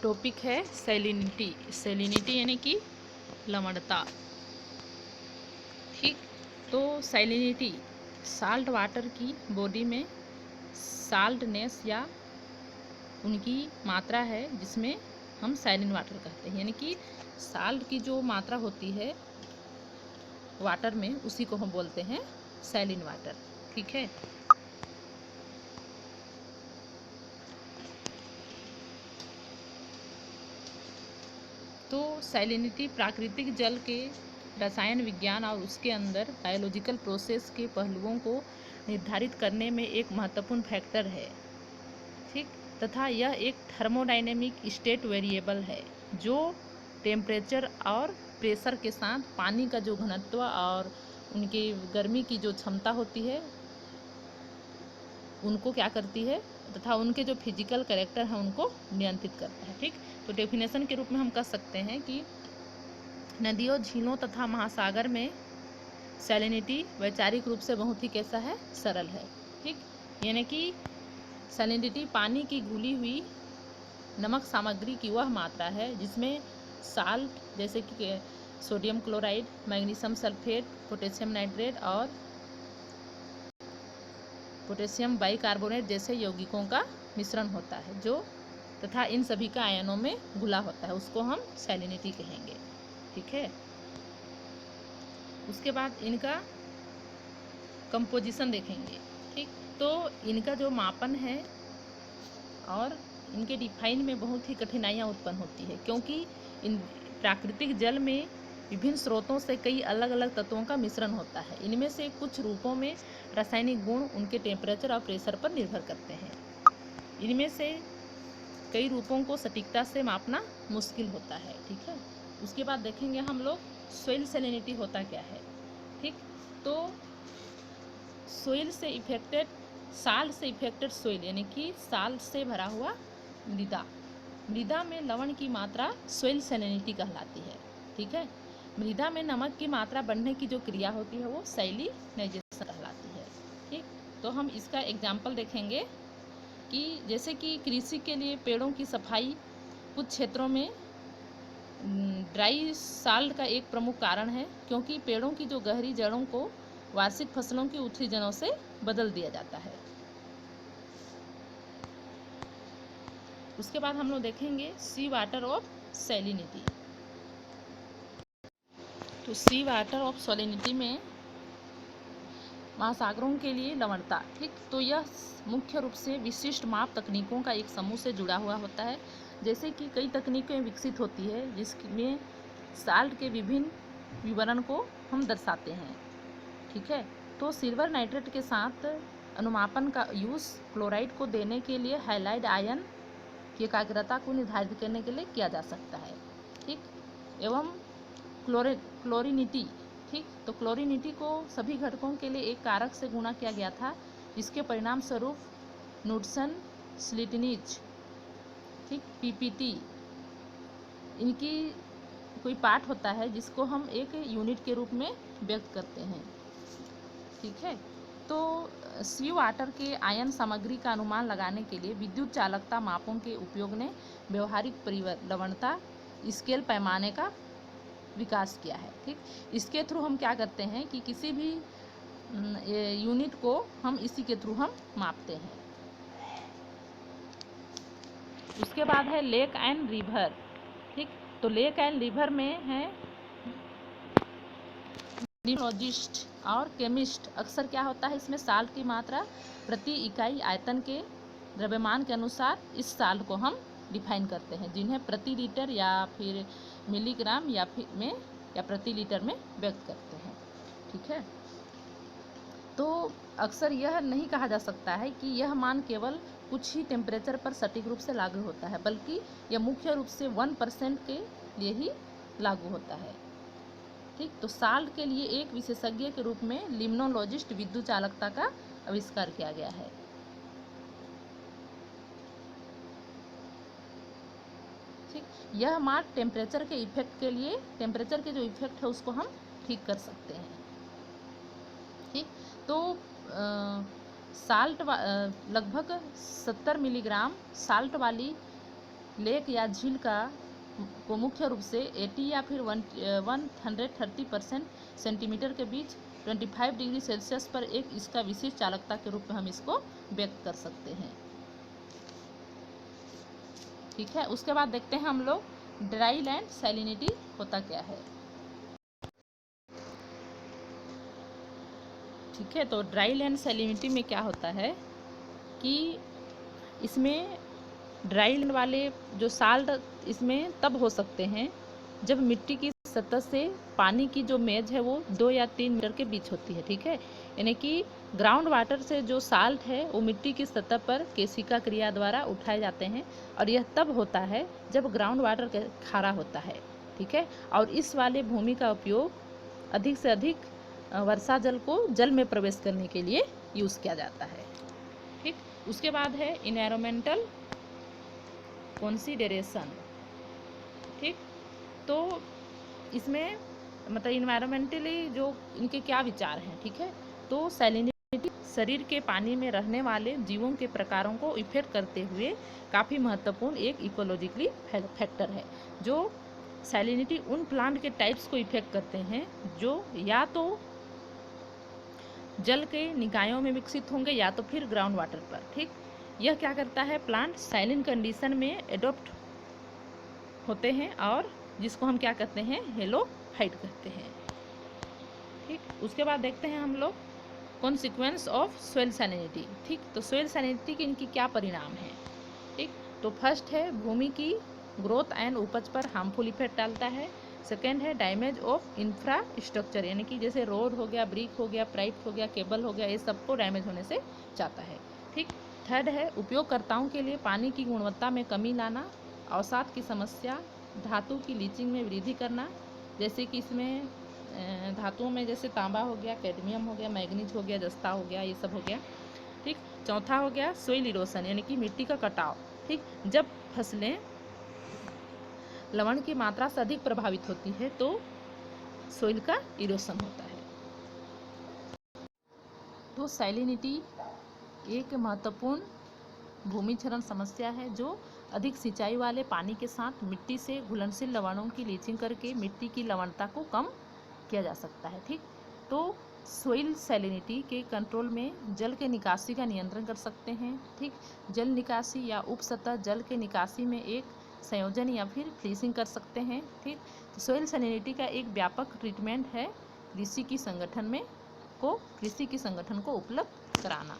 Topic है salinity. Salinity यानी कि लवणता। ठीक, तो सैलिनिटी साल्ट वाटर की बॉडी में साल्टनेस या उनकी मात्रा है जिसमें हम सैलिन वाटर कहते हैं, यानी कि साल्ट की जो मात्रा होती है वाटर में उसी को हम बोलते हैं सैलिन वाटर। ठीक है, तो सैलिनिटी प्राकृतिक जल के रसायन विज्ञान और उसके अंदर बायोलॉजिकल प्रोसेस के पहलुओं को निर्धारित करने में एक महत्वपूर्ण फैक्टर है। ठीक, तथा यह एक थर्मोडायनेमिक स्टेट वेरिएबल है जो टेम्परेचर और प्रेशर के साथ पानी का जो घनत्व और उनके गर्मी की जो क्षमता होती है उनको क्या करती है तथा उनके जो फिजिकल कैरेक्टर है उनको नियंत्रित करता है। ठीक, तो डेफिनेशन के रूप में हम कह सकते हैं कि नदियों, झीलों तथा महासागर में सैलिनिटी वैचारिक रूप से बहुत ही कैसा है, सरल है। ठीक, यानी कि सैलिनिटी पानी की घुली हुई नमक सामग्री की वह मात्रा है जिसमें साल्ट जैसे कि sodium chloride, magnesium sulphate, potassium nitrate और पोटेशियम बाइकार्बोनेट जैसे यौगिकों का मिश्रण होता है जो तथा इन सभी का आयनों में घुला होता है, उसको हम सैलिनिटी कहेंगे। ठीक है, उसके बाद इनका कंपोजिशन देखेंगे। ठीक, तो इनका जो मापन है और इनके डिफाइन में बहुत ही कठिनाइयाँ उत्पन्न होती है क्योंकि इन प्राकृतिक जल में विभिन्न स्रोतों से कई अलग अलग तत्वों का मिश्रण होता है। इनमें से कुछ रूपों में रासायनिक गुण उनके टेम्परेचर और प्रेशर पर निर्भर करते हैं। इनमें से कई रूपों को सटीकता से मापना मुश्किल होता है। ठीक है, उसके बाद देखेंगे हम लोग सोइल सैलिनिटी होता क्या है। ठीक, तो सोइल से इफेक्टेड साल्ट से इफेक्टेड सोइल यानी कि साल्ट से भरा हुआ मृदा, मृदा में लवण की मात्रा सोइल सैलिनिटी कहलाती है। ठीक है, मृदा में नमक की मात्रा बढ़ने की जो क्रिया होती है वो सैलिनाइजेशन कहलाती है। ठीक, तो हम इसका एग्जाम्पल देखेंगे कि जैसे कि कृषि के लिए पेड़ों की सफाई कुछ क्षेत्रों में ड्राई साल्ट का एक प्रमुख कारण है क्योंकि पेड़ों की जो गहरी जड़ों को वार्षिक फसलों की उथली जड़ों से बदल दिया जाता है। उसके बाद हम लोग देखेंगे सी वाटर ऑफ सैलिनिटी। तो सी वाटर ऑफ सैलिनिटी में महासागरों के लिए लवणता। ठीक, तो यह मुख्य रूप से विशिष्ट माप तकनीकों का एक समूह से जुड़ा हुआ होता है। जैसे कि कई तकनीकें विकसित होती है जिसमें साल्ट के विभिन्न विवरण को हम दर्शाते हैं। ठीक है, तो सिल्वर नाइट्रेट के साथ अनुमापन का यूज़ क्लोराइड को देने के लिए हाइलाइड आयन की एकाग्रता को निर्धारित करने के लिए किया जा सकता है। ठीक, एवं क्लोरिनिटी। ठीक, तो क्लोरिनिटी को सभी घटकों के लिए एक कारक से गुणा किया गया था जिसके परिणाम स्वरूप नुडसन स्लिटनिज, ठीक, पीपीटी इनकी कोई पार्ट होता है जिसको हम एक यूनिट के रूप में व्यक्त करते हैं। ठीक है, तो सी वाटर के आयन सामग्री का अनुमान लगाने के लिए विद्युत चालकता मापों के उपयोग ने व्यवहारिक लवणता स्केल पैमाने का विकास किया है। ठीक, इसके थ्रू हम क्या करते हैं कि किसी भी यूनिट को हम इसी के थ्रू हम मापते हैं। उसके बाद है लेक एंड रिवर। ठीक, तो लेक एंड रिवर में है लिम्नोलॉजिस्ट और केमिस्ट अक्सर क्या होता है इसमें साल्ट की मात्रा प्रति इकाई आयतन के द्रव्यमान के अनुसार इस साल्ट को हम डिफाइन करते हैं जिन्हें प्रति लीटर या फिर मिलीग्राम या फिर में या प्रति लीटर में व्यक्त करते हैं। ठीक है, तो अक्सर यह नहीं कहा जा सकता है कि यह मान केवल कुछ ही टेम्परेचर पर सटीक रूप से लागू होता है बल्कि यह मुख्य रूप से 1% के लिए ही लागू होता है। ठीक, तो साल्ट के लिए एक विशेषज्ञ के रूप में लिम्नोलॉजिस्ट विद्युत चालकता का आविष्कार किया गया है। ठीक, यह माप टेम्परेचर के इफेक्ट के लिए टेम्परेचर के जो इफेक्ट है उसको हम ठीक कर सकते हैं। ठीक, तो साल्ट लगभग 70 मिलीग्राम साल्ट वाली लेक या झील को मुख्य रूप से 80 या फिर 130% सेंटीमीटर के बीच 25 डिग्री सेल्सियस पर एक इसका विशेष चालकता के रूप में हम इसको व्यक्त कर सकते हैं। ठीक है, उसके बाद देखते हैं हम लोग ड्राई लैंड सैलिनिटी होता क्या है। ठीक है, तो ड्राई लैंड सैलिनिटी में क्या होता है कि इसमें ड्राई लैंड वाले जो साल्ट इसमें तब हो सकते हैं जब मिट्टी की सतह से पानी की जो मेज है वो 2 या 3 मीटर के बीच होती है। ठीक है, यानी कि ग्राउंड वाटर से जो साल्ट है वो मिट्टी की सतह पर केशिका क्रिया द्वारा उठाए जाते हैं और यह तब होता है जब ग्राउंड वाटर खारा होता है। ठीक है, और इस वाले भूमि का उपयोग अधिक से अधिक वर्षा जल को जल में प्रवेश करने के लिए यूज़ किया जाता है। ठीक, उसके बाद है इन्वायरमेंटल कंसीडरेशन। ठीक, तो इसमें मतलब इन्वायरमेंटली जो इनके क्या विचार हैं। ठीक है, तो सैलिनिटी शरीर के पानी में रहने वाले जीवों के प्रकारों को इफेक्ट करते हुए काफ़ी महत्वपूर्ण एक इकोलॉजिकली फैक्टर है। जो सैलिनिटी उन प्लांट के टाइप्स को इफेक्ट करते हैं जो या तो जल के निकायों में विकसित होंगे या तो फिर ग्राउंड वाटर पर। ठीक, यह क्या करता है, प्लांट सैलिन कंडीशन में एडॉप्ट होते हैं और जिसको हम क्या कहते हैं, हेलोफाइट कहते हैं। ठीक, उसके बाद देखते हैं हम लोग कॉन्सिक्वेंस ऑफ सोइल सैलिनिटी। ठीक, तो सोइल सैलिनिटी के इनकी क्या परिणाम है। ठीक, तो फर्स्ट है भूमि की ग्रोथ एंड उपज पर हार्मफुल इफेक्ट डालता है। सेकेंड है डैमेज ऑफ इंफ्रास्ट्रक्चर, यानी कि जैसे रोड हो गया, ब्रिक हो गया, पाइप हो गया, केबल हो गया, ये सबको डैमेज होने से जाता है। ठीक, थर्ड है उपयोगकर्ताओं के लिए पानी की गुणवत्ता में कमी लाना, अवसाद की समस्या, धातु की लीचिंग में वृद्धि करना, जैसे कि इसमें धातुओं में जैसे तांबा हो गया, कैडमियम हो गया, मैग्नीज हो गया, जस्ता हो गया, ये सब हो गया। ठीक, चौथा हो गया सोइल इरोशन, यानी कि मिट्टी का कटाव। ठीक, जब फसलें लवण की मात्रा से अधिक प्रभावित होती है तो सोइल का इरोशन होता है। तो सैलिनिटी एक महत्वपूर्ण भूमि क्षरण समस्या है जो अधिक सिंचाई वाले पानी के साथ मिट्टी से घुलनशील लवणों की लीचिंग करके मिट्टी की लवणता को कम किया जा सकता है। ठीक, तो सोइल सैलिनिटी के कंट्रोल में जल के निकासी का नियंत्रण कर सकते हैं। ठीक, जल निकासी या उप सतह जल के निकासी में एक संयोजन या फिर फ्रीजिंग कर सकते हैं। ठीक, तो सोइल सैलिनिटी का एक व्यापक ट्रीटमेंट है कृषि की संगठन को उपलब्ध कराना।